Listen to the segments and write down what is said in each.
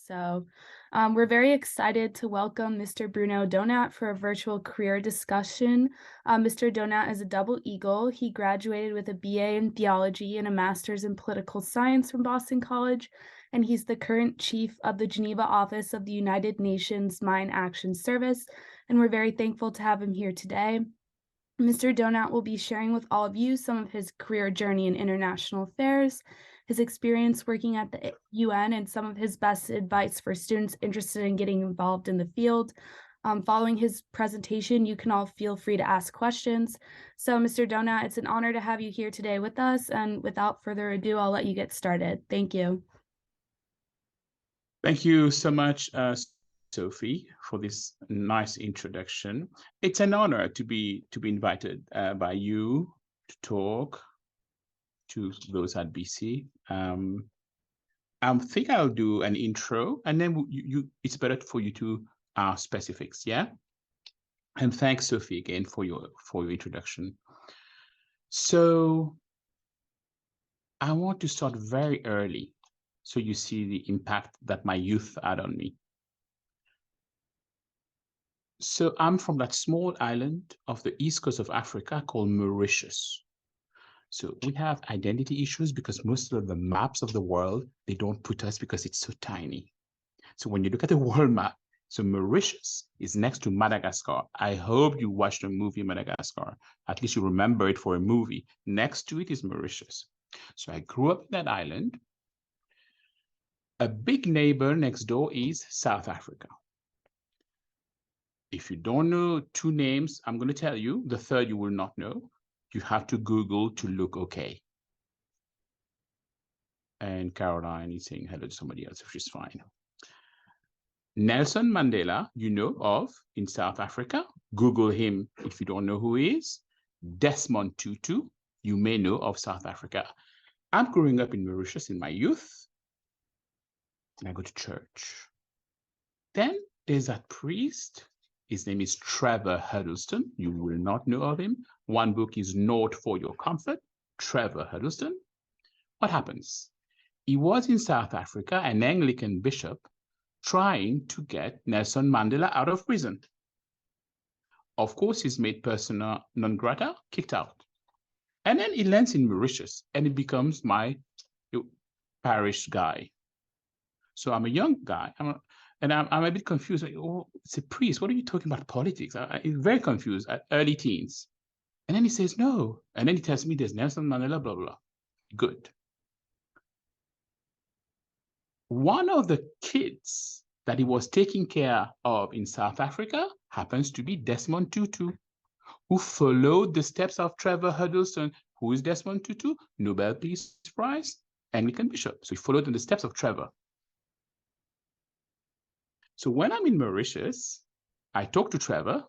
We're very excited to welcome Mr. Bruno Donat for a virtual career discussion. Mr. Donat is a double eagle. He graduated with a BA in theology and a master's in political science from Boston College, and he's the current chief of the Geneva office of the United Nations Mine Action Service, and we're very thankful to have him here today. Mr. Donat will be sharing with all of you some of his career journey in international affairs, his experience working at the UN, and some of his best advice for students interested in getting involved in the field. Following his presentation, you can all feel free to ask questions. So, Mr. Donat, it's an honor to have you here today with us. And without further ado, I'll let you get started. Thank you. Thank you so much, Sophie, for this nice introduction. It's an honor to be invited by you to talk to those at BC. I think I'll do an intro, and then it's better for you to ask specifics, yeah? And thanks, Sophie, again for your introduction. So I want to start very early, so you see the impact that my youth had on me. So I'm from that small island of the east coast of Africa called Mauritius. So we have identity issues because most of the maps of the world, they don't put us because it's so tiny. So when you look at the world map, so Mauritius is next to Madagascar. I hope you watched the movie Madagascar. At least you remember it for a movie. Next to it is Mauritius. So I grew up in that island. A big neighbor next door is South Africa. If you don't know two names, I'm going to tell you. The third you will not know. You have to Google to look okay. And Caroline is saying hello to somebody else, which is fine. Nelson Mandela, you know of in South Africa. Google him if you don't know who he is. Desmond Tutu, you may know of South Africa. I'm growing up in Mauritius in my youth, and I go to church. Then there's that priest. His name is Trevor Huddleston. You will not know of him. One book is Note for Your Comfort, Trevor Huddleston. What happens? He was in South Africa, an Anglican bishop, trying to get Nelson Mandela out of prison. Of course, he's made persona non grata, kicked out. And then he lands in Mauritius, and he becomes my parish guy. So I'm a young guy, and I'm a bit confused. Like, oh, it's a priest. What are you talking about politics? I'm very confused at early teens. And then he says, no. And then he tells me there's Nelson Mandela, blah, blah. Good. One of the kids that he was taking care of in South Africa happens to be Desmond Tutu, who followed the steps of Trevor Huddleston. Who is Desmond Tutu? Nobel Peace Prize, Anglican bishop. So he followed in the steps of Trevor. So when I'm in Mauritius, I talk to Trevor.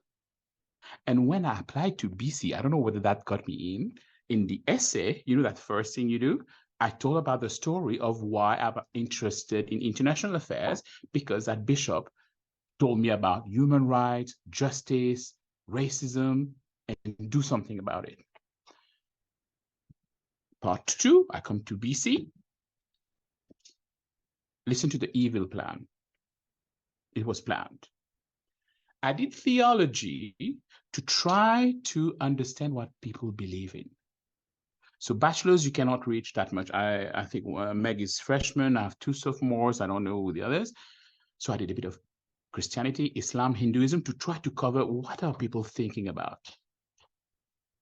And when I applied to BC, I don't know whether that got me in the essay, you know, that first thing you do, I told about the story of why I'm interested in international affairs, because that bishop told me about human rights, justice, racism, and do something about it. Part 2, I come to BC. Listen to the evil plan. It was planned. I did theology to try to understand what people believe in. So bachelor's, you cannot reach that much. I think Meg is freshman. I have 2 sophomores. I don't know who the others. So I did a bit of Christianity, Islam, Hinduism to try to cover what are people thinking about.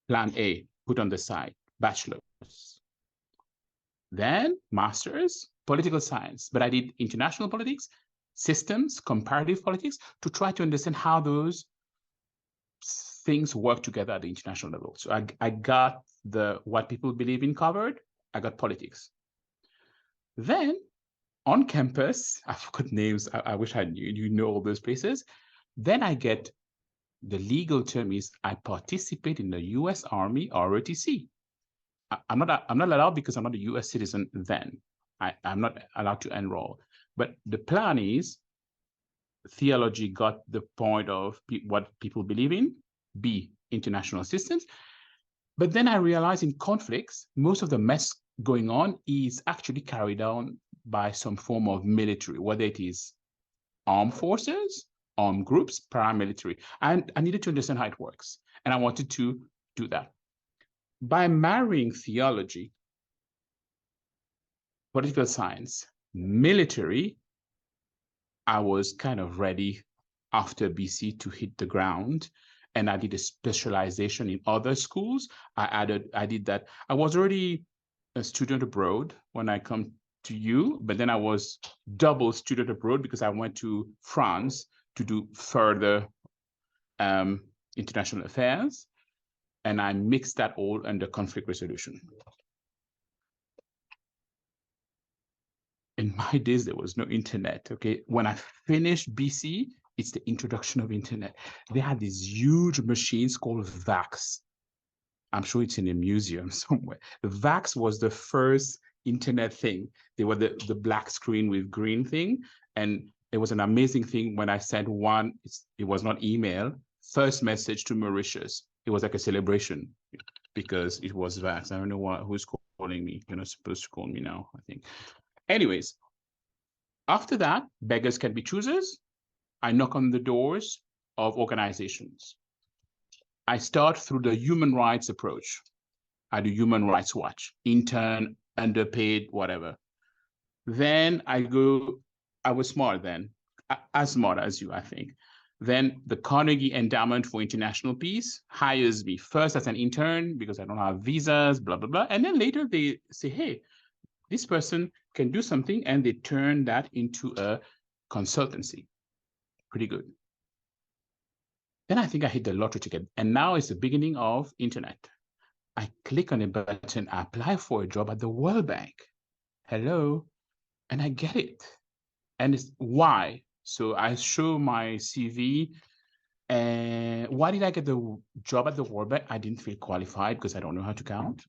Plan A, put on the side, bachelor's. Then master's, political science. But I did international politics, systems, comparative politics, to try to understand how those things work together at the international level. So I got what people believe in covered. I got politics. Then on campus, I forgot names. I wish I knew. You know all those places. Then I get, the legal term is I participate in the U.S. Army ROTC. I'm not allowed because I'm not a U.S. citizen then. I'm not allowed to enroll. But the plan is theology got the point of what people believe in, B, international systems. But then I realized in conflicts, most of the mess going on is actually carried on by some form of military, whether it is armed forces, armed groups, paramilitary. And I needed to understand how it works. And I wanted to do that. By marrying theology, political science, military, I was kind of ready after BC to hit the ground. And I did a specialization in other schools. I did that. I was already a student abroad when I come to you, but then I was double student abroad because I went to France to do further international affairs. And I mixed that all under conflict resolution. In my days, there was no internet, okay? When I finished BC, it's the introduction of internet. They had these huge machines called VAX. I'm sure it's in a museum somewhere. The VAX was the first internet thing. They were the black screen with green thing. And it was an amazing thing when I sent one, it was not email, first message to Mauritius. It was like a celebration because it was VAX. I don't know who's calling me. You're not supposed to call me now, I think. Anyways, after that, beggars can be choosers. I knock on the doors of organizations. I start through the human rights approach. I do Human Rights Watch, intern, underpaid, whatever. Then I was smart then, as smart as you, I think. Then the Carnegie Endowment for International Peace hires me first as an intern because I don't have visas, blah, blah, blah. And then later they say, hey, this person can do something, and they turn that into a consultancy. Pretty good. Then I think I hit the lottery ticket, and now it's the beginning of internet. I click on a button, I apply for a job at the World Bank. Hello, and I get it. And it's why? So I show my CV. And why did I get the job at the World Bank? I didn't feel qualified because I don't know how to count.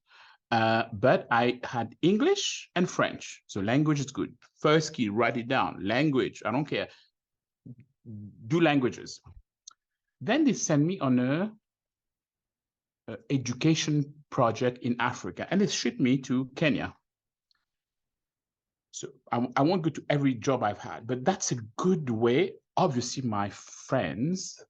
But I had English and French. So language is good. First key, write it down. Language, I don't care. Do languages. Then they send me on a education project in Africa, and they shipped me to Kenya. So I won't go to every job I've had, but that's a good way. Obviously, my friends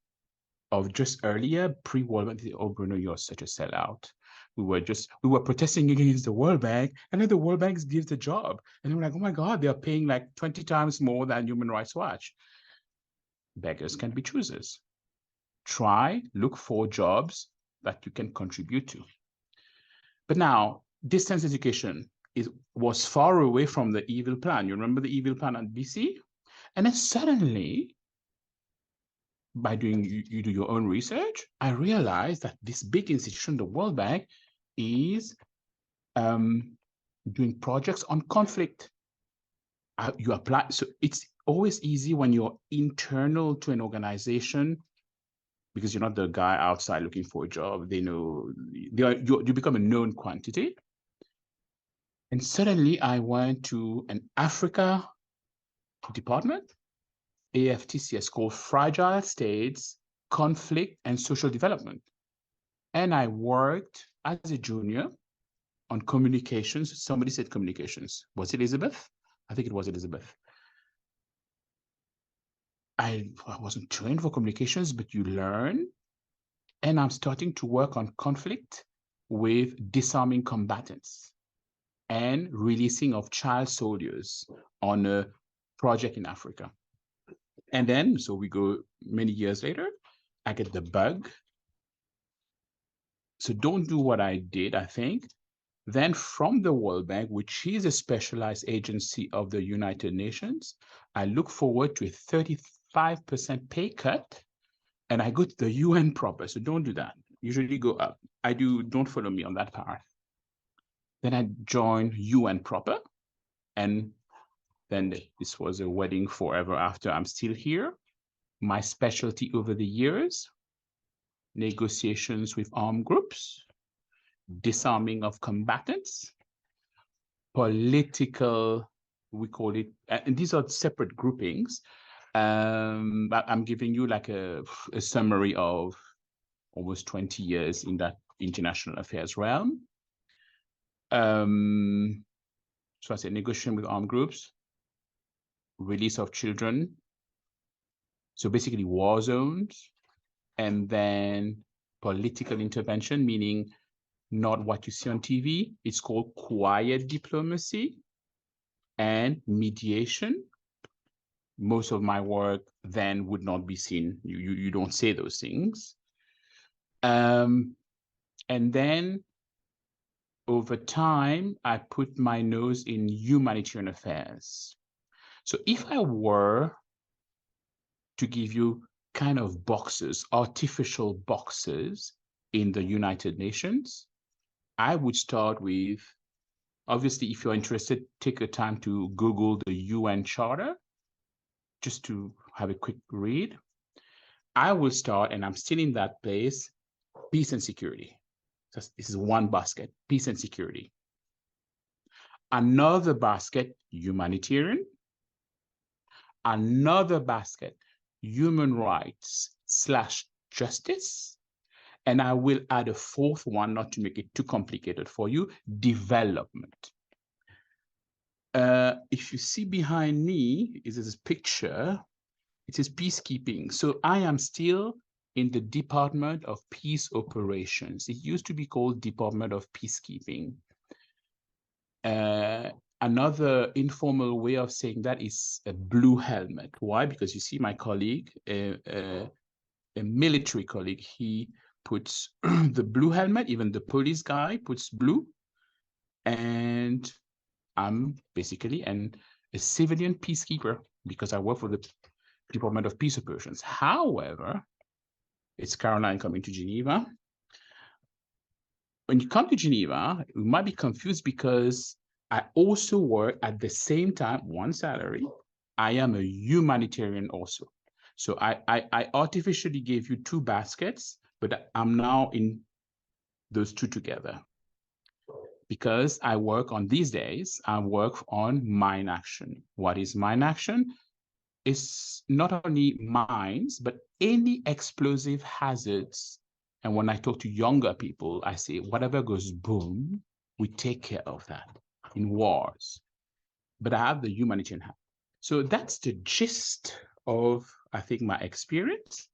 of just earlier, pre-World Bank, oh, Bruno, you're such a sellout. We were protesting against the World Bank, and then the World Bank gives the job. And we're like, oh my God, they're paying like 20 times more than Human Rights Watch. Beggars can be choosers. Look for jobs that you can contribute to. But now, distance education was far away from the evil plan. You remember the evil plan at BC? And then suddenly, by doing you do your own research, I realized that this big institution, the World Bank, is doing projects on conflict. You apply, so it's always easy when you're internal to an organization because you're not the guy outside looking for a job. They know you become a known quantity. And suddenly I went to an Africa department, AFTCS, called Fragile States, Conflict and Social Development. And I worked as a junior on communications. Somebody said communications. Was it Elizabeth? I think it was Elizabeth. I wasn't trained for communications, but you learn. And I'm starting to work on conflict with disarming combatants and releasing of child soldiers on a project in Africa. And then, so we go many years later, I get the bug. So don't do what I did, I think. Then from the World Bank, which is a specialized agency of the United Nations, I look forward to a 35% pay cut, and I go to the UN proper. So don't do that. Usually go up. Don't follow me on that path. Then I join UN proper, and then this was a wedding forever after. I'm still here. My specialty over the years, negotiations with armed groups, disarming of combatants, political, we call it, and these are separate groupings. I'm giving you like a summary of almost 20 years in that international affairs realm. So I said negotiation with armed groups, release of children, so basically war zones, and then political intervention, meaning not what you see on TV. It's called quiet diplomacy and mediation. Most of my work then would not be seen. You don't say those things. And then over time, I put my nose in humanitarian affairs. So if I were to give you kind of boxes, artificial boxes in the United Nations, I would start with, obviously, if you're interested, take the time to Google the UN Charter, just to have a quick read. I will start, and I'm still in that place, peace and security. So this is one basket, peace and security. Another basket, humanitarian. Another basket, human rights / justice. And I will add a fourth one, not to make it too complicated for you, development. If you see behind me is this picture, it is peacekeeping. So I am still in the Department of Peace Operations. It used to be called Department of Peacekeeping. Another informal way of saying that is a blue helmet. Why? Because you see my colleague, a military colleague, he puts the blue helmet, even the police guy puts blue. And I'm basically a civilian peacekeeper because I work for the Department of Peace Operations. However, it's Caroline coming to Geneva. When you come to Geneva, you might be confused because I also work at the same time, one salary. I am a humanitarian also. So I artificially gave you two baskets, but I'm now in those two together. Because I work on these days, I work on mine action. What is mine action? It's not only mines, but any explosive hazards. And when I talk to younger people, I say, whatever goes boom, we take care of that in wars. But I have the humanitarian hat. So that's the gist of, I think, my experience.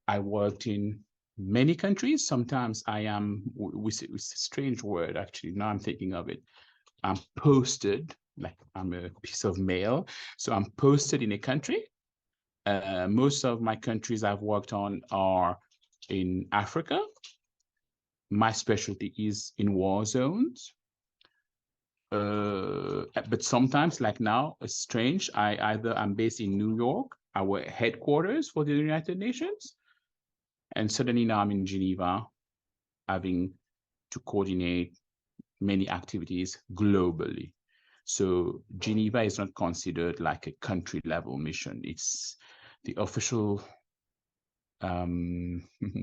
I worked in many countries. Sometimes I am, it's a strange word, actually. Now I'm thinking of it. I'm posted, like I'm a piece of mail. So I'm posted in a country. Most of my countries I've worked on are in Africa. My specialty is in war zones. But sometimes, like now, it's strange. I'm based in New York, our headquarters for the United Nations. And suddenly now I'm in Geneva, having to coordinate many activities globally. So Geneva is not considered like a country level mission. It's the official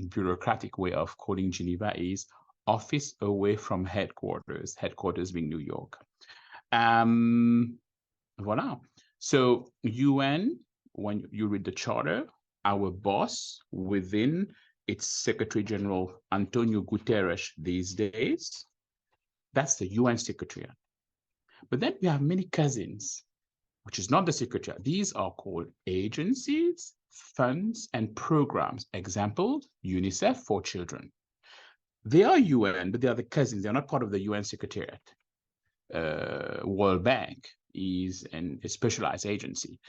bureaucratic way of calling Geneva is office away from headquarters, headquarters being New York. Voila. So UN, when you read the charter, our boss within its Secretary General Antonio Guterres these days, that's the UN Secretariat. But then we have many cousins, which is not the Secretariat. These are called agencies, funds, and programs. Example, UNICEF for children. They are UN, but they are the cousins. They're not part of the UN Secretariat. World Bank is a specialized agency.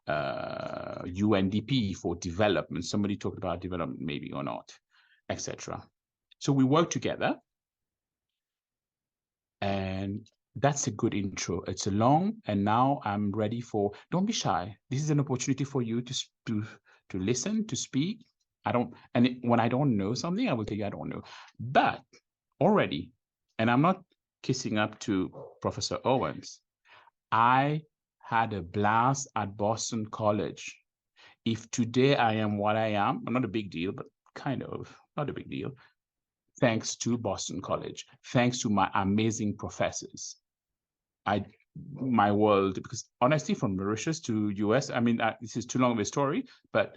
UNDP for development. Somebody talked about development, maybe or not, etc. So we work together, and that's a good intro. It's a long, and now I'm ready for. Don't be shy. This is an opportunity for you to listen, to speak. When I don't know something, I will tell you I don't know. But already, and I'm not kissing up to Professor Owens, I had a blast at Boston College. If today I am what I am, not a big deal, but kind of not a big deal, thanks to Boston College, thanks to my amazing professors. My world, because honestly, from Mauritius to US, I mean, this is too long of a story, but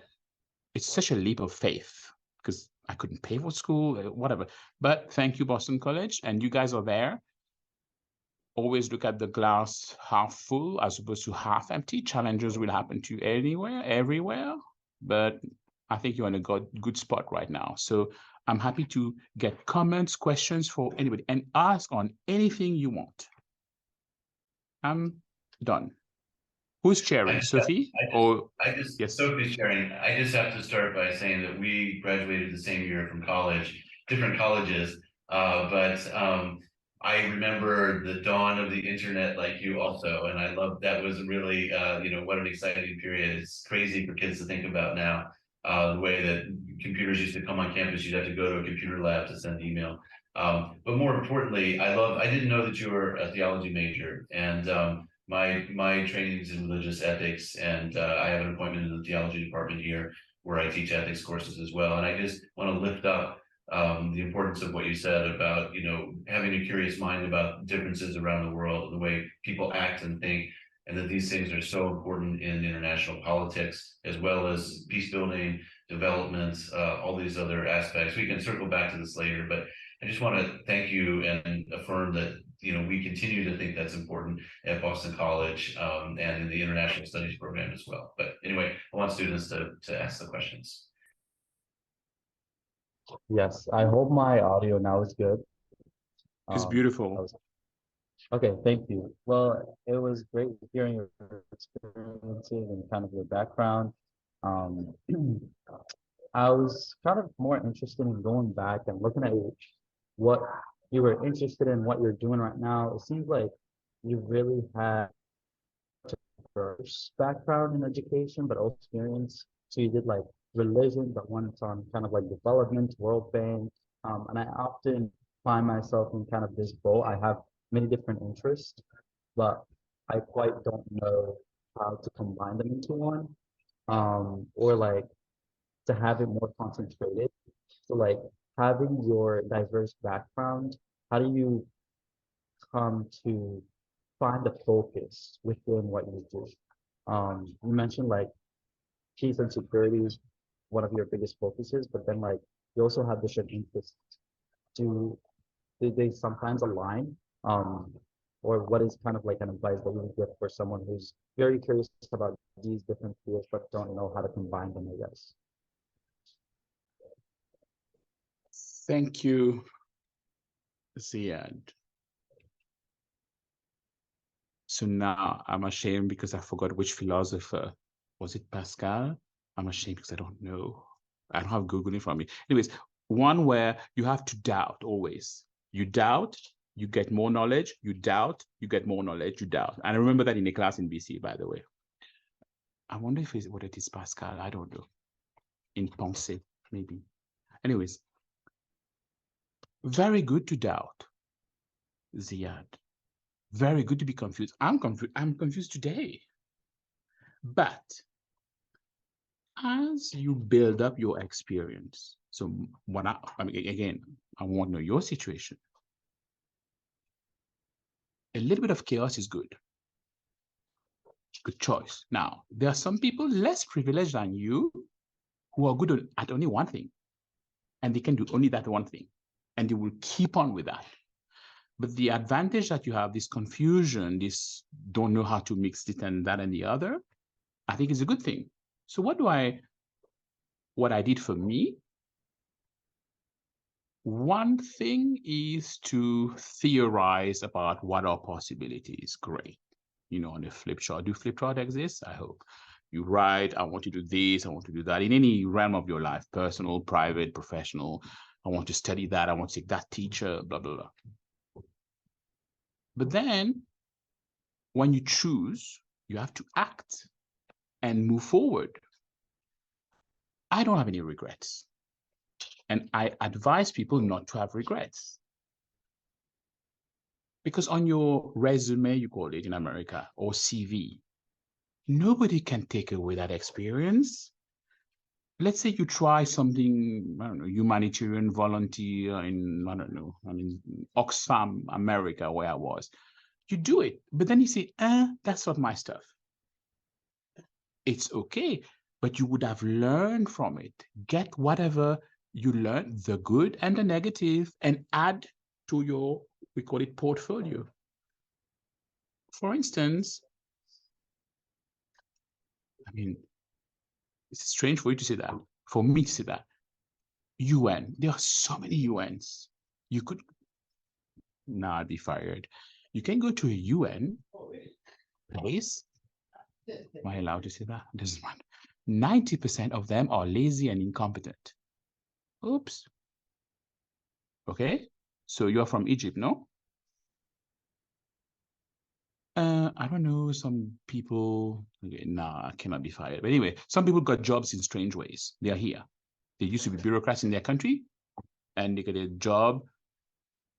it's such a leap of faith because I couldn't pay for school, whatever. But thank you, Boston College, and you guys are there. always look at the glass half full as opposed to half empty. Challenges will happen to you anywhere, everywhere, but I think you're in a good spot right now. So I'm happy to get comments, questions for anybody, and ask on anything you want. I'm done. Who's sharing? Sophie? Yes. Sophie's sharing. I just have to start by saying that we graduated the same year from college, different colleges, but I remember the dawn of the internet like you also, and I love that was really, what an exciting period. It's crazy for kids to think about now, the way that computers used to come on campus. You'd have to go to a computer lab to send email. But more importantly, I didn't know that you were a theology major, and my training is in religious ethics, and I have an appointment in the theology department here where I teach ethics courses as well. And I just want to lift up the importance of what you said about, having a curious mind about differences around the world, the way people act and think, and that these things are so important in international politics, as well as peace building, development, all these other aspects. We can circle back to this later, but I just want to thank you and affirm that, we continue to think that's important at Boston College, and in the International Studies program as well. But anyway, I want students to ask the questions. Yes, I hope my audio now is good. It's beautiful. Okay, thank you. Well, it was great hearing your experiences and kind of your background. I was kind of more interested in going back and looking at what you were interested in, what you're doing right now. It seems like you really had a diverse background in education, but also experience. So you did like religion, but one it's on kind of like development, World Bank. And I often find myself in kind of this boat. I have many different interests, but I quite don't know how to combine them into one, or like to have it more concentrated. So like having your diverse background, how do you come to find the focus within what you do? You mentioned like peace and security is one of your biggest focuses, but then like you also have different interests. Do they sometimes align? Or what is kind of like an advice that you would give for someone who's very curious about these different fields but don't know how to combine them, I guess? Thank you, Ziad. So now I'm ashamed because I forgot which philosopher. Was it Pascal? I'm ashamed because I don't know. I don't have Google in front of me. Anyways, one where you have to doubt always. You doubt, you get more knowledge. You doubt, you get more knowledge. You doubt. And I remember that in a class in BC, by the way. I wonder what it is Pascal. I don't know. In Pensée, maybe. Anyways, very good to doubt, Ziad. Very good to be confused. I'm confused today. But as you build up your experience, so I mean, again, I want to know your situation. A little bit of chaos is good. Good choice. Now, there are some people less privileged than you who are good at only one thing, and they can do only that one thing, and they will keep on with that. But the advantage that you have, this confusion, this don't know how to mix it and that and the other, I think is a good thing. So what I did for me, one thing is to theorize about what are possibilities. Great. On a flip chart. Do flip chart exist? I hope. You write, I want to do this, I want to do that in any realm of your life, personal, private, professional. I want to study that, I want to take that teacher, blah, blah, blah. But then when you choose, you have to act and move forward. I don't have any regrets. And I advise people not to have regrets. Because on your resume, you call it in America, or CV, nobody can take away that experience. Let's say you try something, I don't know, humanitarian volunteer in, I don't know, Oxfam, America, where I was. You do it, but then you say, that's not my stuff. It's okay, but you would have learned from it. Get whatever you learned, the good and the negative, and add to your, we call it portfolio. For instance, I mean, it's strange for you to say that, for me to say that. UN, there are so many UNs. You could not be fired. You can go to a UN place. Am I allowed to say that? Doesn't matter. 90% of them are lazy and incompetent. Oops. Okay. So you're from Egypt, no? I don't know. Some people, okay, nah, I cannot be fired. But anyway, some people got jobs in strange ways. They are here. They used to be bureaucrats in their country, and they get a job,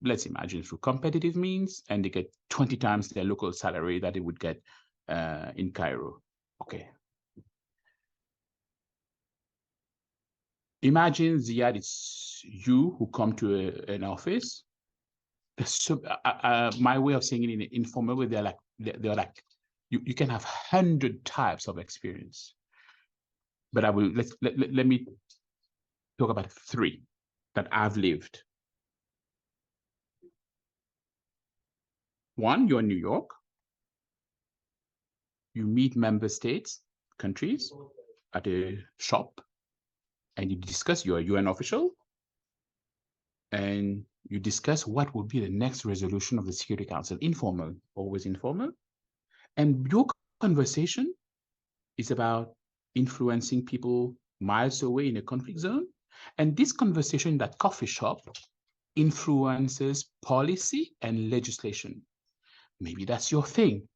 let's imagine, through competitive means, and they get 20 times their local salary that they would get in Cairo. Okay. Imagine, Ziad, it's you who come to an office. So, my way of saying it in an informal way, they're like, you can have 100 types of experience. But I will, let me talk about 3 that I've lived. 1, you're in New York. You meet member states, countries at a shop, and you discuss, you're a UN official, and you discuss what will be the next resolution of the Security Council. Informal, always informal. And your conversation is about influencing people miles away in a conflict zone. And this conversation, that coffee shop, influences policy and legislation. Maybe that's your thing.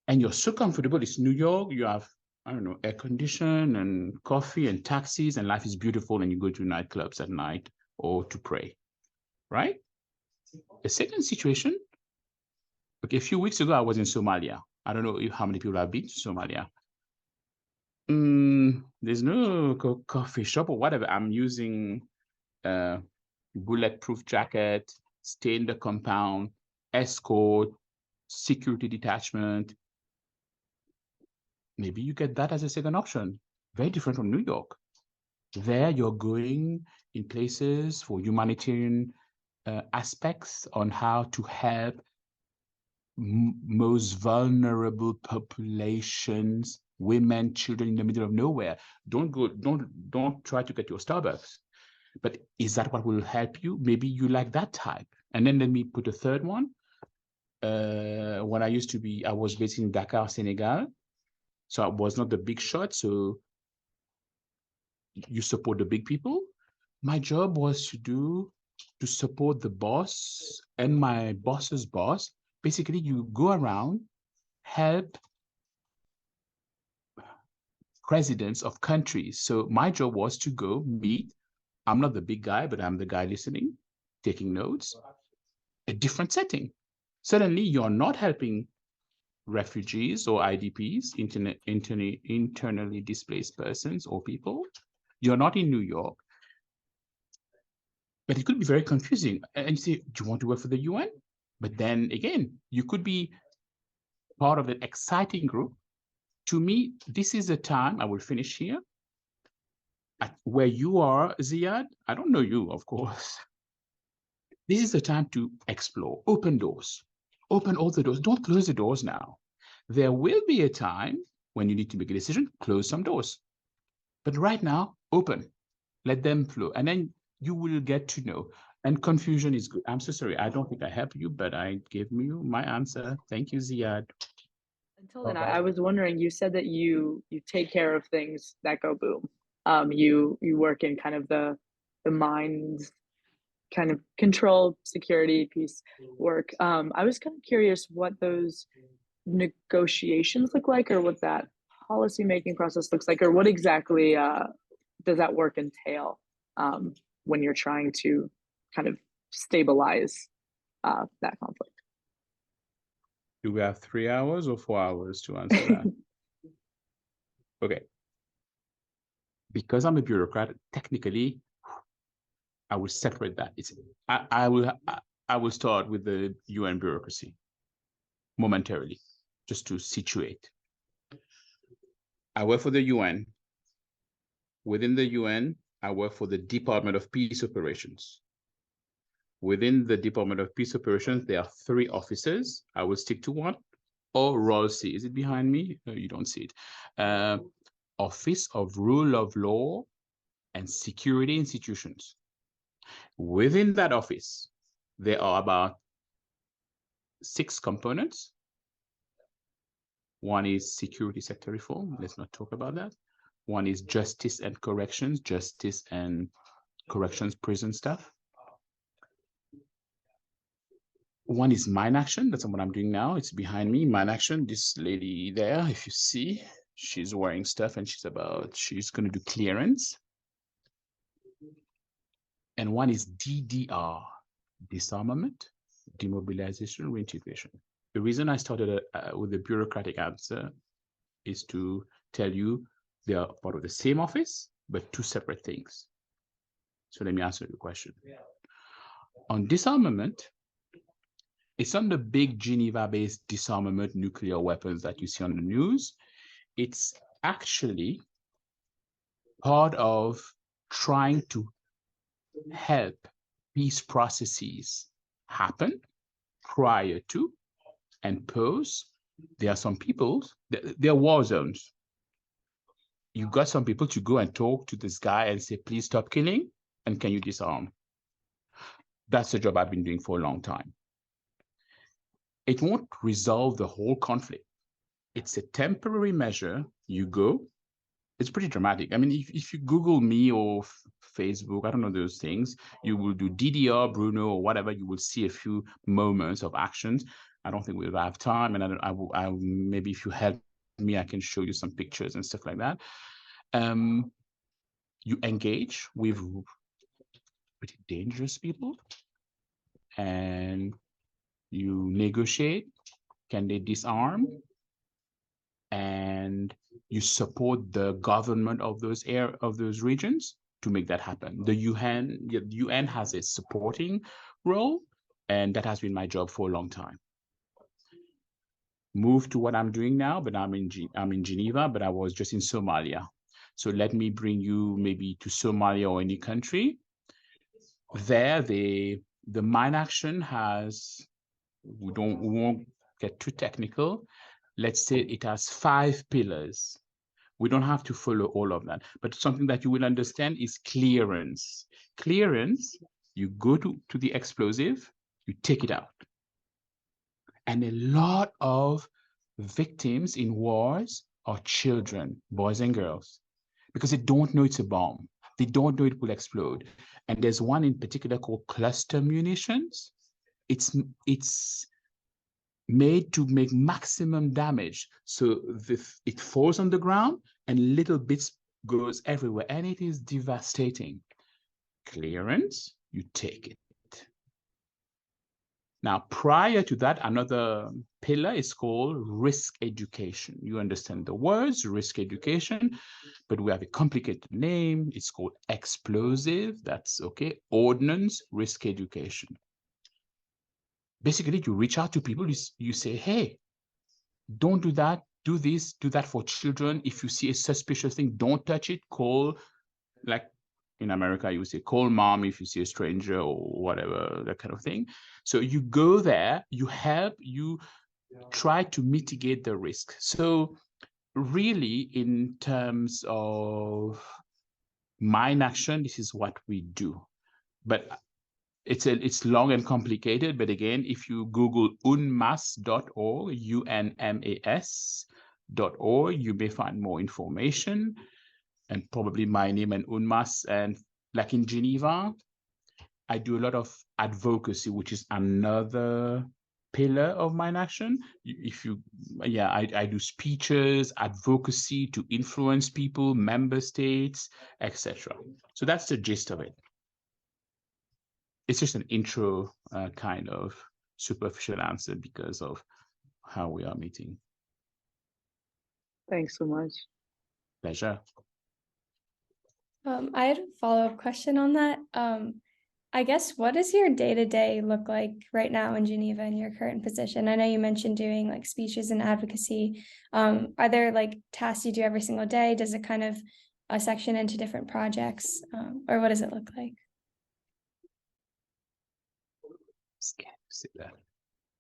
And you're so comfortable. It's New York. You have, I don't know, air condition and coffee and taxis, and life is beautiful. And you go to nightclubs at night or to pray, right? A second situation, okay, a few weeks ago, I was in Somalia. I don't know how many people have been to Somalia. There's no coffee shop or whatever. I'm using bulletproof jacket, stay in the compound, escort, security detachment. Maybe you get that as a second option. Very different from New York. There, you're going in places for humanitarian aspects on how to help most vulnerable populations, women, children in the middle of nowhere. Don't try to get your Starbucks. But is that what will help you? Maybe you like that type. And then let me put a third one. When I was based in Dakar, Senegal. So I was not the big shot. So you support the big people. My job was to support the boss and my boss's boss. Basically, you go around, help presidents of countries. So my job was to go meet. I'm not the big guy, but I'm the guy listening, taking notes. A different setting. Suddenly, you're not helping refugees or IDPs, internally displaced persons or people. You're not in New York. But it could be very confusing. And you say, do you want to work for the UN? But then again, you could be part of an exciting group. To me, this is a time, I will finish here, where you are, Ziad. I don't know you, of course. This is the time to explore, open doors, open all the doors. Don't close the doors now. There will be a time when you need to make a decision, close some doors. But right now, open, let them flow. And then you will get to know. And confusion is good. I'm so sorry. I don't think I helped you, but I gave you my answer. Thank you, Ziad. Until then, I was wondering, you said that you take care of things that go boom. You work in kind of the minds kind of control security piece work. I was kind of curious what those negotiations look like, or what that policy making process looks like, or what exactly does that work entail when you're trying to kind of stabilize that conflict. Do we have 3 hours or 4 hours to answer that? Okay. Because I'm a bureaucrat, technically, I will separate that. I will start with the UN bureaucracy momentarily, just to situate. I work for the UN. Within the UN, I work for the Department of Peace Operations. Within the Department of Peace Operations, there are 3 officers. I will stick to one. or ROLC. Is it behind me? No, you don't see it. Office of Rule of Law and Security Institutions. Within that office, there are about 6 components. One is security sector reform. Let's not talk about that. One is justice and corrections, justice and corrections, prison stuff. One is mine action. That's what I'm doing now. It's behind me, mine action. This lady there, if you see, she's wearing stuff and she's going to do clearance. And one is DDR, disarmament, demobilization, reintegration. The reason I started with the bureaucratic answer is to tell you they are part of the same office, but 2 separate things. So let me answer your question. On disarmament, it's not the big Geneva-based disarmament nuclear weapons that you see on the news. It's actually part of trying to help peace processes happen prior to and post. There are some people, there are war zones. You got some people to go and talk to this guy and say, please stop killing, and can you disarm? That's the job I've been doing for a long time. It won't resolve the whole conflict. It's a temporary measure. You go. It's pretty dramatic. I mean, if you Google me or Facebook, I don't know those things, you will do DDR, Bruno, or whatever, you will see a few moments of actions. I don't think we'll have time, and I maybe if you help me, I can show you some pictures and stuff like that. You engage with pretty dangerous people, and you negotiate. Can they disarm? And you support the government of those regions to make that happen. The UN has a supporting role, and that has been my job for a long time. Move to what I'm doing now, but I'm in Geneva, but I was just in Somalia. So let me bring you maybe to Somalia or any country. There, the mine action has, we won't get too technical. Let's say it has 5 pillars. We don't have to follow all of that, but something that you will understand is clearance. Clearance, you go to the explosive, you take it out. And a lot of victims in wars are children, boys and girls, because they don't know it's a bomb. They don't know it will explode. And there's one in particular called cluster munitions. It's made to make maximum damage. So it falls on the ground and little bits goes everywhere, and it is devastating. Clearance, you take it. Now, prior to that, another pillar is called risk education. You understand the words, risk education, but we have a complicated name. It's called explosive, that's okay, ordnance risk education. Basically, you reach out to people, you say, hey, don't do that, do this, do that for children. If you see a suspicious thing, don't touch it, call, like in America, you would say, call mom if you see a stranger or whatever, that kind of thing. So you go there, you help, you try to mitigate the risk. So really, in terms of mine action, this is what we do. But it's long and complicated, but again, if you Google unmas.org, UNMAS.org, you may find more information, and probably my name and UNMAS. And like in Geneva, I do a lot of advocacy, which is another pillar of mine action. I do speeches, advocacy to influence people, member states, etc. So that's the gist of it. It's just an intro kind of superficial answer because of how we are meeting. Thanks so much. Pleasure. I had a follow-up question on that. I guess, what does your day-to-day look like right now in Geneva in your current position? I know you mentioned doing like speeches and advocacy. Are there like tasks you do every single day? Does it kind of section into different projects, or what does it look like? Scared to say that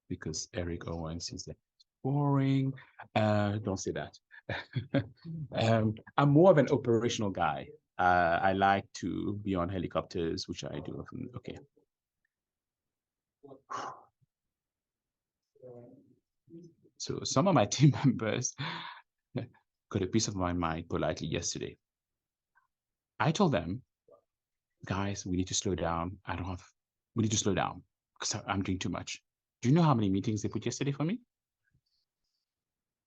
because Eric Owens is there. boring. Don't say that. I'm more of an operational guy. I like to be on helicopters, which I do often. Okay. So some of my team members got a piece of my mind politely yesterday. I told them, guys, we need to slow down. We need to slow down because I'm doing too much. Do you know how many meetings they put yesterday for me?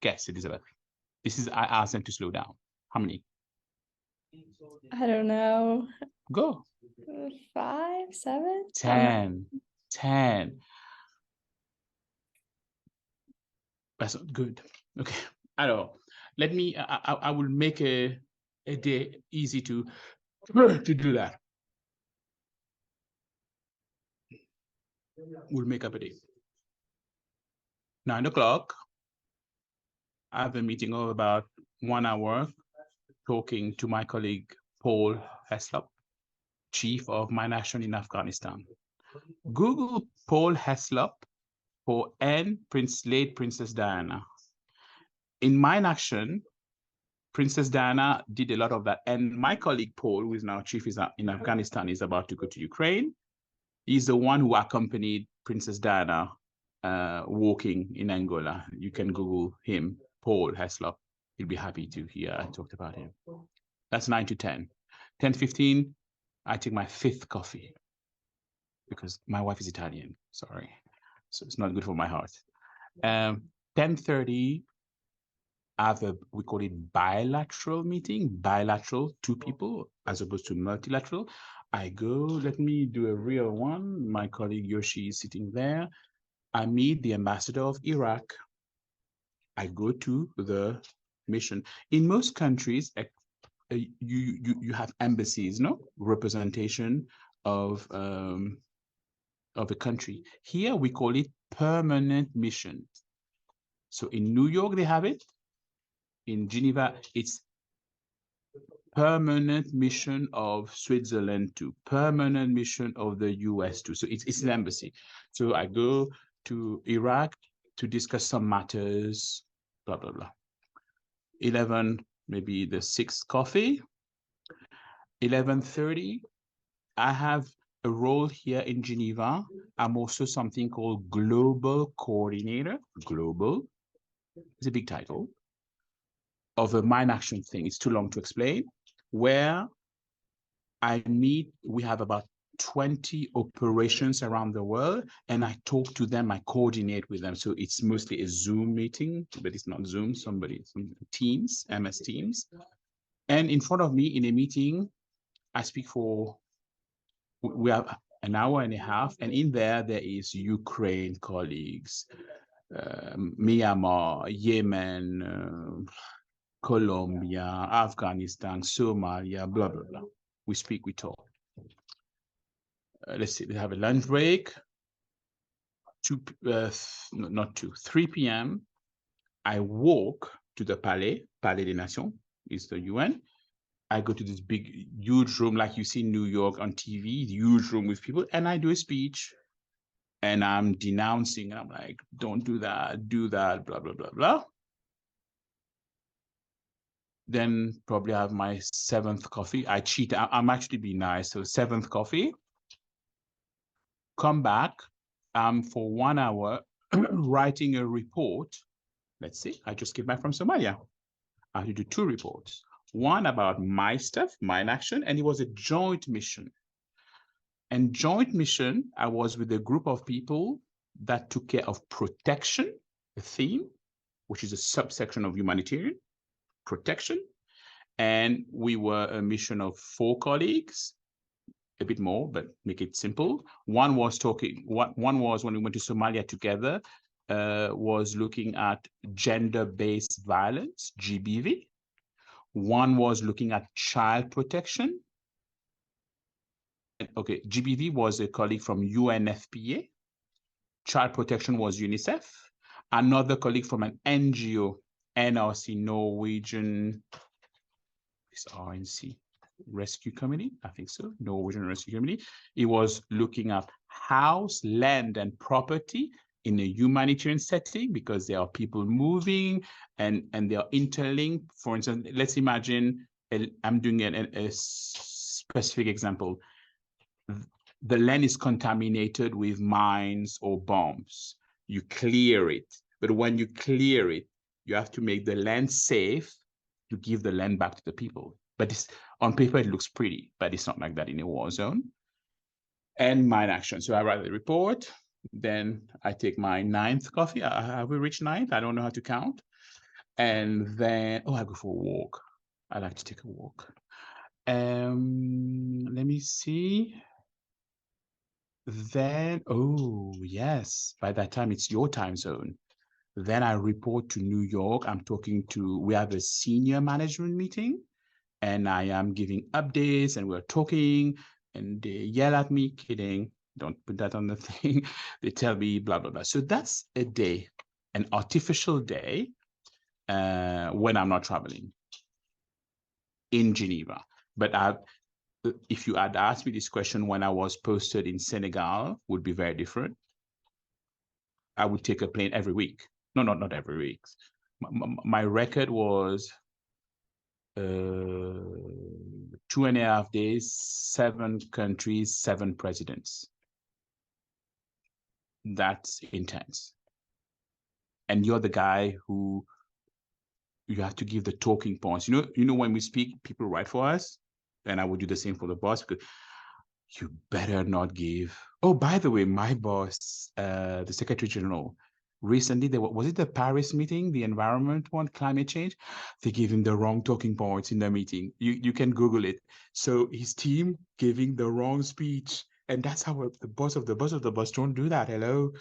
Guess, Elizabeth. I asked them to slow down. How many? I don't know. Go. 5, 7? 10. 10. That's not good. Okay. I don't know. Let me, I will make a day easy to do that. We'll make up a day. 9 o'clock. I have a meeting of about 1 hour talking to my colleague, Paul Heslop, Chief of Mine Action in Afghanistan. Google Paul Heslop for late Princess Diana. In Mine Action, Princess Diana did a lot of that. And my colleague, Paul, who is now chief in Afghanistan, is about to go to Ukraine. He's the one who accompanied Princess Diana walking in Angola. You can Google him, Paul Heslop. He'll be happy to hear I talked about him. That's 9 to 10. 10:15, I take my 5th coffee because my wife is Italian. Sorry. So it's not good for my heart. 10:30, we call it bilateral meeting, bilateral, 2 people, as opposed to multilateral. I go, let me do a real one. My colleague Yoshi is sitting there. I meet the ambassador of Iraq. I go to the mission. In most countries, you have embassies, no? Representation of a country. Here we call it permanent mission. So in New York, they have it. In Geneva, it's permanent mission of Switzerland too, permanent mission of the US too. So it's an embassy. So I go to Iraq to discuss some matters, blah, blah, blah. 11, maybe the 6th coffee. 11:30, I have a role here in Geneva. I'm also something called Global Coordinator. Global is a big title of a Mine Action thing. It's too long to explain. Where we have about 20 operations around the world, and I talk to them, I coordinate with them. So it's mostly a Zoom meeting, but it's not Zoom, some Teams, MS Teams. And in front of me in a meeting, I speak we have an hour and a half, and in there is Ukraine colleagues, Myanmar, Yemen, Colombia, Afghanistan, Somalia, blah, blah, blah. We speak, we talk. Let's see, we have a lunch break. 3 p.m. I walk to the Palais des Nations, is the UN. I go to this big, huge room like you see in New York on TV, huge room with people, and I do a speech. And I'm denouncing, and I'm like, don't do that, blah, blah, blah, blah. Then probably have my 7th coffee. I cheat, I'm actually being nice. So 7th coffee, come back for 1 hour writing a report. Let's see, I just came back from Somalia. I had to do 2 reports. One about my stuff, Mine Action, and it was a joint mission. And joint mission, I was with a group of people that took care of protection, a theme, which is a subsection of humanitarian protection. And we were a mission of 4 colleagues, a bit more, but make it simple. One was when we went to Somalia together, was looking at gender-based violence, GBV. One was looking at child protection. Okay, GBV was a colleague from UNFPA. Child protection was UNICEF. Another colleague from an NGO, NRC, Norwegian, is RNC, Rescue Committee, I think so, Norwegian Rescue Committee. It was looking at house, land, and property in a humanitarian setting because there are people moving and they are interlinked. For instance, let's imagine I'm doing a specific example. The land is contaminated with mines or bombs. You clear it. But when you clear it, you have to make the land safe to give the land back to the people. But on paper, it looks pretty, but it's not like that in a war zone. And mine action. So I write the report. Then I take my 9th coffee. Have we reached 9th? I don't know how to count. And then, I go for a walk. I like to take a walk. Let me see. Then, yes, by that time it's your time zone. Then I report to New York. We have a senior management meeting and I am giving updates and we're talking and they yell at me, kidding, don't put that on the thing. They tell me blah, blah, blah. So that's a day, an artificial day when I'm not traveling in Geneva. But if you had asked me this question when I was posted in Senegal, would be very different. I would take a plane every week. No, not every week. My record was 2.5 days, 7 countries, 7 presidents. That's intense. And you're the guy who you have to give the talking points. You know, when we speak, people write for us, and I would do the same for the boss because you better not give. Oh, by the way, my boss, the Secretary General, recently was it the Paris meeting, the environment one, climate change? They gave him the wrong talking points in the meeting. You can Google it. So his team giving the wrong speech, and that's how the boss of the boss don't do that. Hello.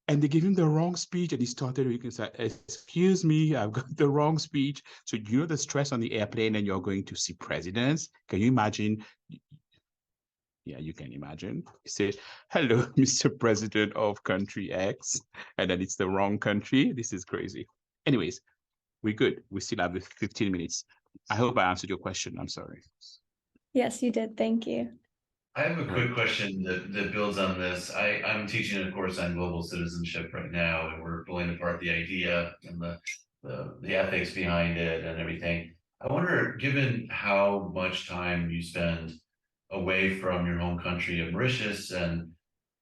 And they gave him the wrong speech, and he started, you can say, excuse me, I've got the wrong speech. So you know the stress on the airplane and you're going to see presidents. Can you imagine? Yeah, you can imagine. You say, hello, Mr. President of country X, and then it's the wrong country. This is crazy. Anyways, we're good. We still have 15 minutes. I hope I answered your question. I'm sorry. Yes, you did. Thank you. I have a quick question that builds on this. I'm teaching a course on global citizenship right now, and we're pulling apart the idea and the ethics behind it and everything. I wonder, given how much time you spend away from your home country of Mauritius and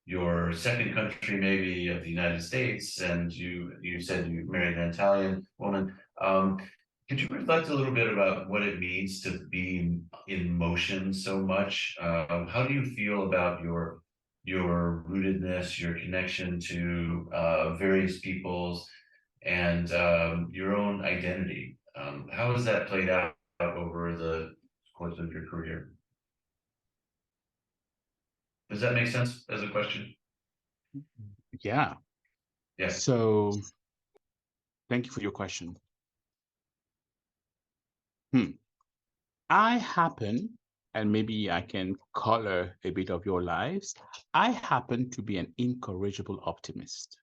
your second country maybe of the United States, and you said you married an Italian woman. Could you reflect a little bit about what it means to be in motion so much? How do you feel about your rootedness, your connection to various peoples, and your own identity? How has that played out over the course of your career? Does that make sense as a question? Yeah. Yeah. So thank you for your question. I happen, and maybe I can color a bit of your lives, I happen to be an incorrigible optimist.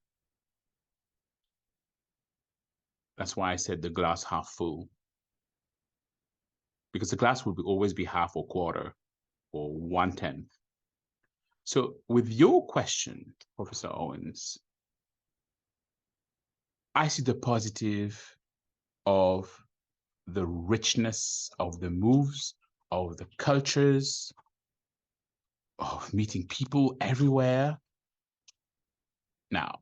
That's why I said the glass half full. Because the glass will always be half or quarter or 1/10. So with your question, Professor Owens, I see the positive of the richness of the moves, of the cultures, of meeting people everywhere. Now,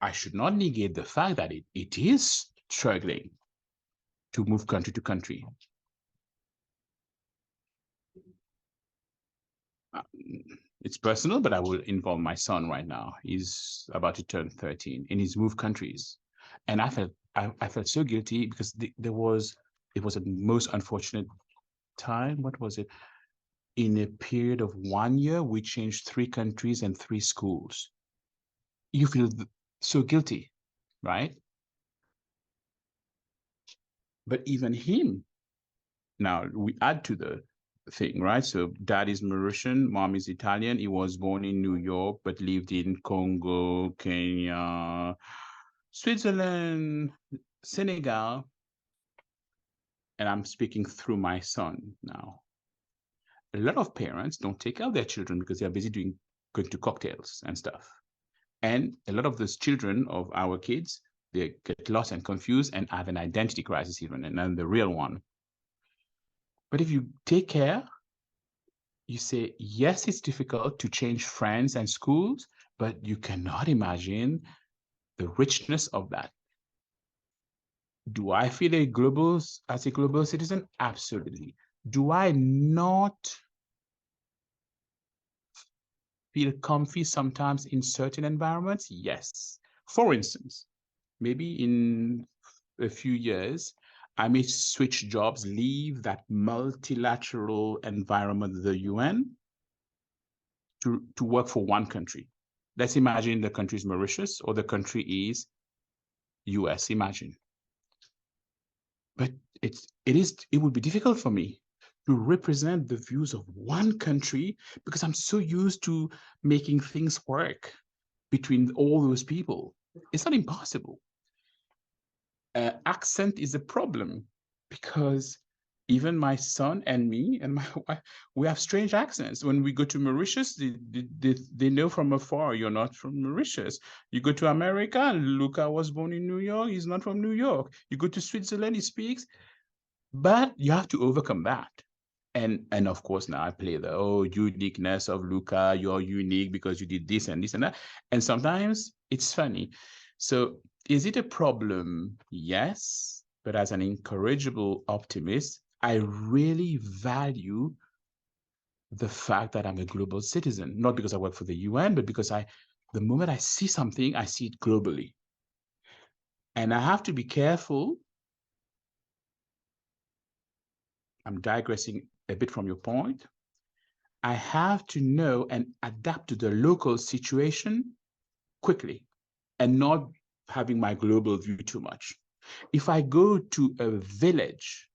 I should not negate the fact that it is struggling to move country to country. It's personal, but I will involve my son right now. He's about to turn 13 and he's moved countries. And I felt so guilty because it was a most unfortunate time. What was it? In a period of 1 year, we changed 3 countries and 3 schools. You feel so guilty, right? But even him, now we add to the thing, right? So dad is Mauritian, mom is Italian. He was born in New York, but lived in Congo, Kenya, Switzerland, Senegal. And I'm speaking through my son now. A lot of parents don't take care of their children because they're busy doing going to cocktails and stuff. And a lot of those children of our kids, they get lost and confused and have an identity crisis even, and then the real one. But if you take care, you say, yes, it's difficult to change friends and schools, but you cannot imagine the richness of that. Do I feel as a global citizen? Absolutely. Do I not feel comfy sometimes in certain environments? Yes. For instance, maybe in a few years, I may switch jobs, leave that multilateral environment, the UN, to work for one country. Let's imagine the country is Mauritius or the country is US, imagine. But it would be difficult for me to represent the views of one country because I'm so used to making things work between all those people. It's not impossible. Accent is a problem because even my son and me and my wife, we have strange accents. When we go to Mauritius, they know from afar you're not from Mauritius. You go to America, Luca was born in New York, he's not from New York. You go to Switzerland, he speaks, but you have to overcome that. And of course, now I play the uniqueness of Luca, you're unique because you did this and this and that. And sometimes it's funny. So is it a problem? Yes. But as an incorrigible optimist, I really value the fact that I'm a global citizen, not because I work for the UN, but because the moment I see something, I see it globally. And I have to be careful. I'm digressing a bit from your point. I have to know and adapt to the local situation quickly and not having my global view too much. If I go to a village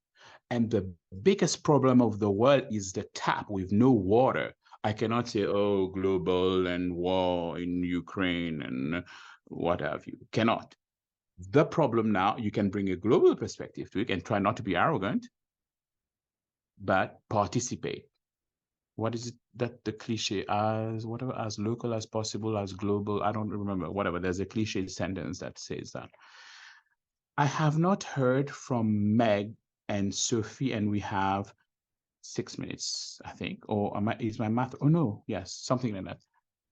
and the biggest problem of the world is the tap with no water, I cannot say, oh, global and war in Ukraine and what have you. Cannot. The problem now, you can bring a global perspective to it and try not to be arrogant, but participate. What is it that the cliche, as whatever, as local as possible, as global, I don't remember, whatever, there's a cliche sentence that says that. I have not heard from Meg and Sophie, and we have 6 minutes, I think, or is my math, oh no, yes, something like that.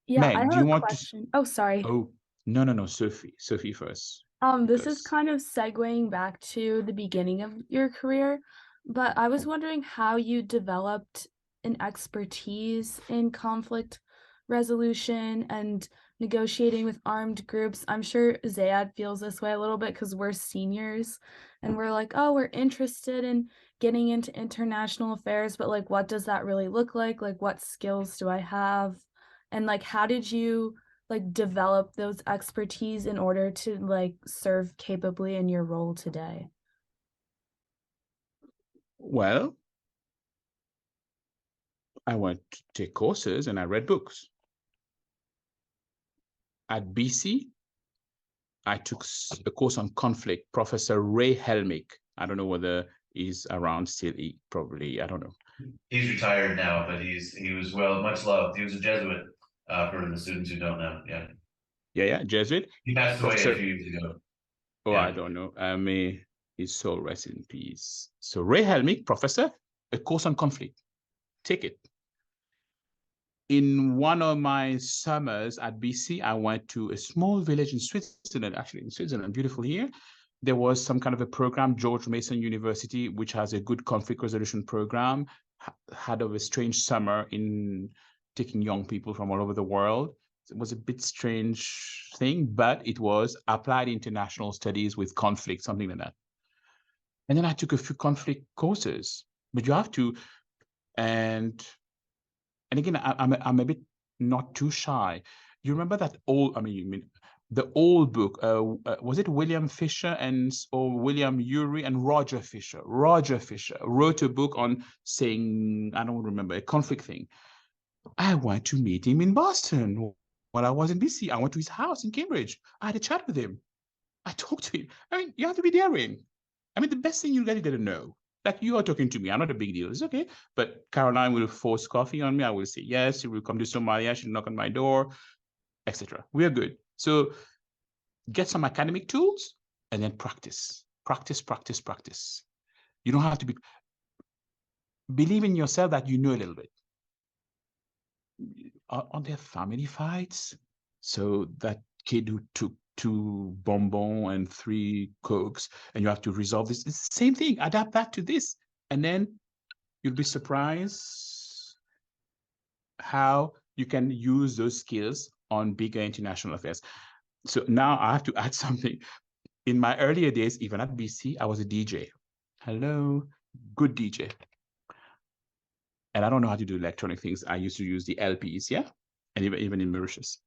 Yeah, I Meg, do have you a want question. Oh, sorry. oh, no, Sophie first. This is Because kind of segueing back to the beginning of your career, but I was wondering how you developed an expertise in conflict resolution and negotiating with armed groups. I'm sure Zayad feels this way a little bit because we're seniors and we're like, oh, we're interested in getting into international affairs, but like, what does that really look like? Like, what skills do I have? And like, how did you like develop those expertise in order to like serve capably in your role today? well, I went to take courses and I read books. At BC, I took a course on conflict. Professor Ray Helmick. I don't know whether he's around still. Probably, I don't know. He's retired now, but he was much loved. He was a Jesuit, for the students who don't know. Yeah. Yeah, Jesuit. He passed away a Professor, few years ago. oh, Yeah. I don't know. May his soul rest in peace. So Ray Helmick, professor, a course on conflict. Take it. In one of my summers at BC, I went to a small village in Switzerland, actually in Switzerland, beautiful here. There was some kind of a program, George Mason University, which has a good conflict resolution program, had a strange summer in taking young people from all over the world. It was a bit strange thing, but it was applied international studies with conflict, something like that. And then I took a few conflict courses, but you have to, and again, I'm a bit not too shy. You remember that old, the old book, was it William Fisher or William Urey and Roger Fisher? Roger Fisher wrote a book on saying, I don't remember, a conflict thing. I went to meet him in Boston when I was in BC. I went to his house in Cambridge. I had a chat with him. I talked to him. I mean, you have to be daring. I mean, the best thing you gotta know Like you are talking to me, I'm not a big deal. It's okay. But Caroline will force coffee on me. I will say yes. She will come to Somalia. She'll knock on my door, etc. We are good. So get some academic tools and then practice. Practice, practice, practice. You don't have to believe in yourself that you know a little bit. Are there family fights? So that kid who took 2 bonbons and 3 Cokes, and you have to resolve this. It's the same thing. Adapt that to this. And then you'll be surprised how you can use those skills on bigger international affairs. So now I have to add something. In my earlier days, even at BC, I was a DJ. Hello, good DJ. And I don't know how to do electronic things. I used to use the LPs, yeah? And even in Mauritius.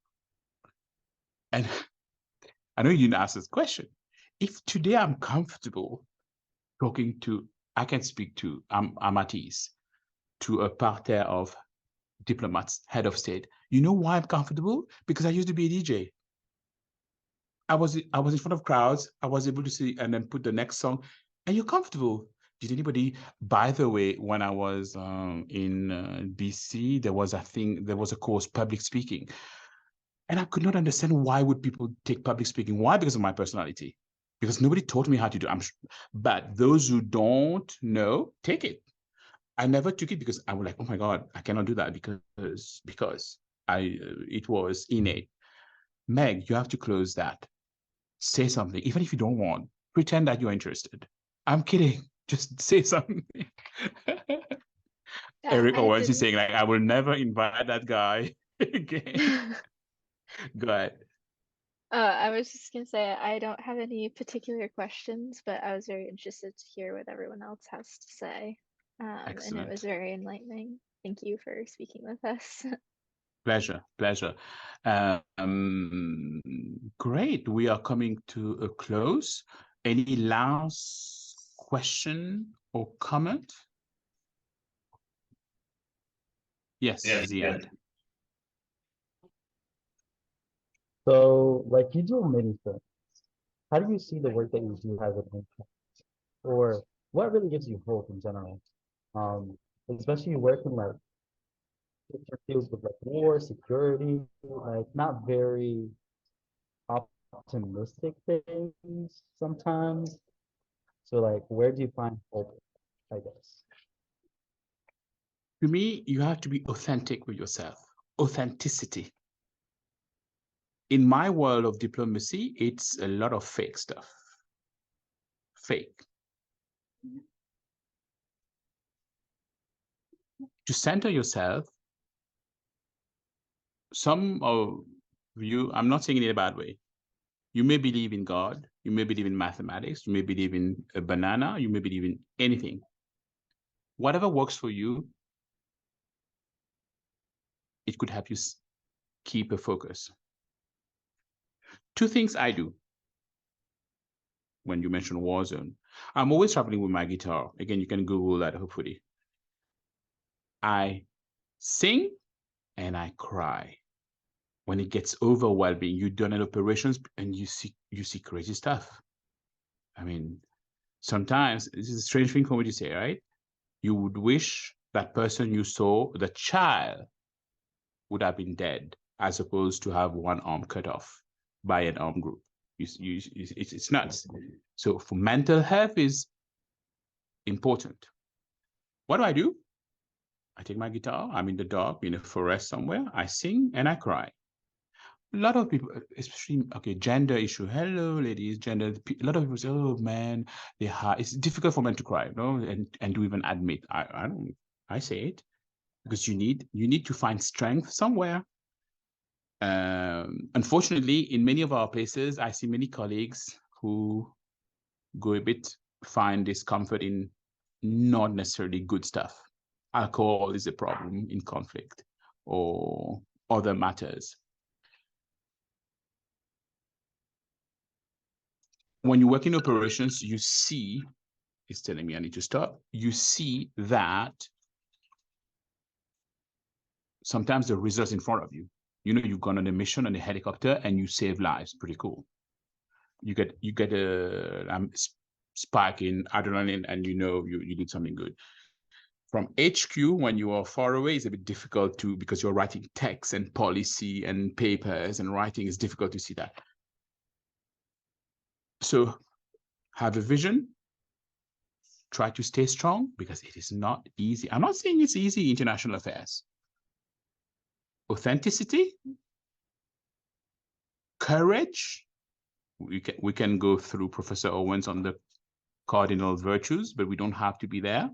And I know you didn't ask this question. If today I'm comfortable talking to, I can speak to, I'm at ease, to a parterre of diplomats, head of state. You know why I'm comfortable? Because I used to be a DJ. I was in front of crowds. I was able to see and then put the next song, and you're comfortable. Did anybody? By the way, when I was in BC, there was a course, public speaking, and I could not understand why would people take public speaking. Why? Because of my personality. Because nobody taught me how to do. But those who don't know, take it. I never took it because I was like, oh my God, I cannot do that because it was innate. Meg, you have to close that. Say something, even if you don't want. Pretend that you're interested. I'm kidding. Just say something. Eric Owens is saying, like, I will never invite that guy again. Go ahead. I was just gonna say I don't have any particular questions, but I was very interested to hear what everyone else has to say. And it was very enlightening. Thank you for speaking with us. Pleasure. Great. We are coming to a close. Any last question or comment? Yes, Ziad. So, like, you do many things. How do you see the work that you do as an impact? Or what really gives you hope in general? Especially working like different fields with like war, security, like not very optimistic things sometimes. So like where do you find hope, I guess? To me, you have to be authentic with yourself. Authenticity. In my world of diplomacy, it's a lot of fake stuff. Fake. To center yourself, some of you, I'm not saying it in a bad way. You may believe in God, you may believe in mathematics, you may believe in a banana, you may believe in anything. Whatever works for you, it could help you keep a focus. 2 things I do when you mention war zone. I'm always traveling with my guitar. Again, you can Google that, hopefully. I sing and I cry. When it gets overwhelming, you're done at operations and you see crazy stuff. I mean, sometimes this is a strange thing for me to say, right? You would wish that person you saw, the child, would have been dead, as opposed to have one arm cut off by an armed group. It's nuts. So for mental health is important. What do? I take my guitar, I'm in the dark, in a forest somewhere, I sing and I cry. A lot of people, especially, okay, gender issue. Hello, ladies, gender. A lot of people say, oh man, it's difficult for men to cry, no? And to even admit, I say it, because you need to find strength somewhere. Unfortunately, in many of our places, I see many colleagues who find discomfort in not necessarily good stuff. Alcohol is a problem in conflict or other matters. When you work in operations, you see, it's telling me I need to stop. You see that sometimes the results in front of you. You know, you've gone on a mission on a helicopter and you save lives. Pretty cool. You get spike in adrenaline and you did something good. From HQ, when you are far away, it's a bit difficult to, because you're writing text and policy and papers and writing, is difficult to see that. So have a vision, try to stay strong, because it is not easy. I'm not saying it's easy, international affairs. Authenticity, courage. We can go through Professor Owens on the cardinal virtues, but we don't have to be there.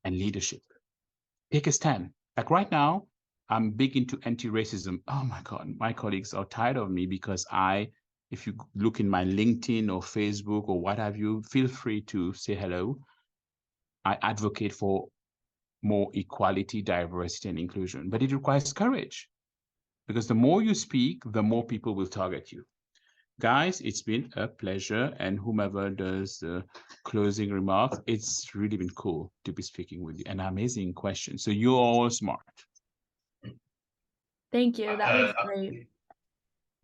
And leadership. Take a stand. Like right now, I'm big into anti-racism. Oh my God, my colleagues are tired of me because if you look in my LinkedIn or Facebook or what have you, feel free to say hello. I advocate for more equality, diversity, and inclusion, but it requires courage, because the more you speak, the more people will target you. Guys, it's been a pleasure, and whomever does the closing remarks, it's really been cool to be speaking with you. An amazing question. So you're all smart. Thank you. That was great.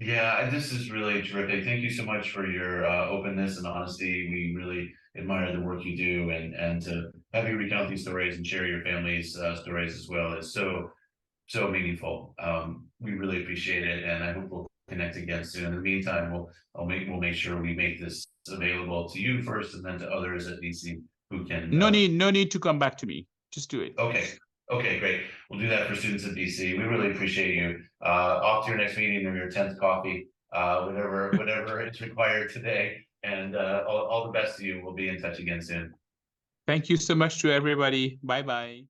Yeah, this is really terrific. Thank you so much for your openness and honesty. We really admire the work you do, and to have you recount these stories and share your family's stories as well is so meaningful. We really appreciate it, and I hope we'll connect again soon. In the meantime, we'll make sure we make this available to you first, and then to others at BC who can. No need to come back to me. Just do it. Okay, great. We'll do that for students at BC. We really appreciate you. Off to your next meeting or your 10th coffee, whatever is required today. And all the best to you. We'll be in touch again soon. Thank you so much to everybody. Bye-bye.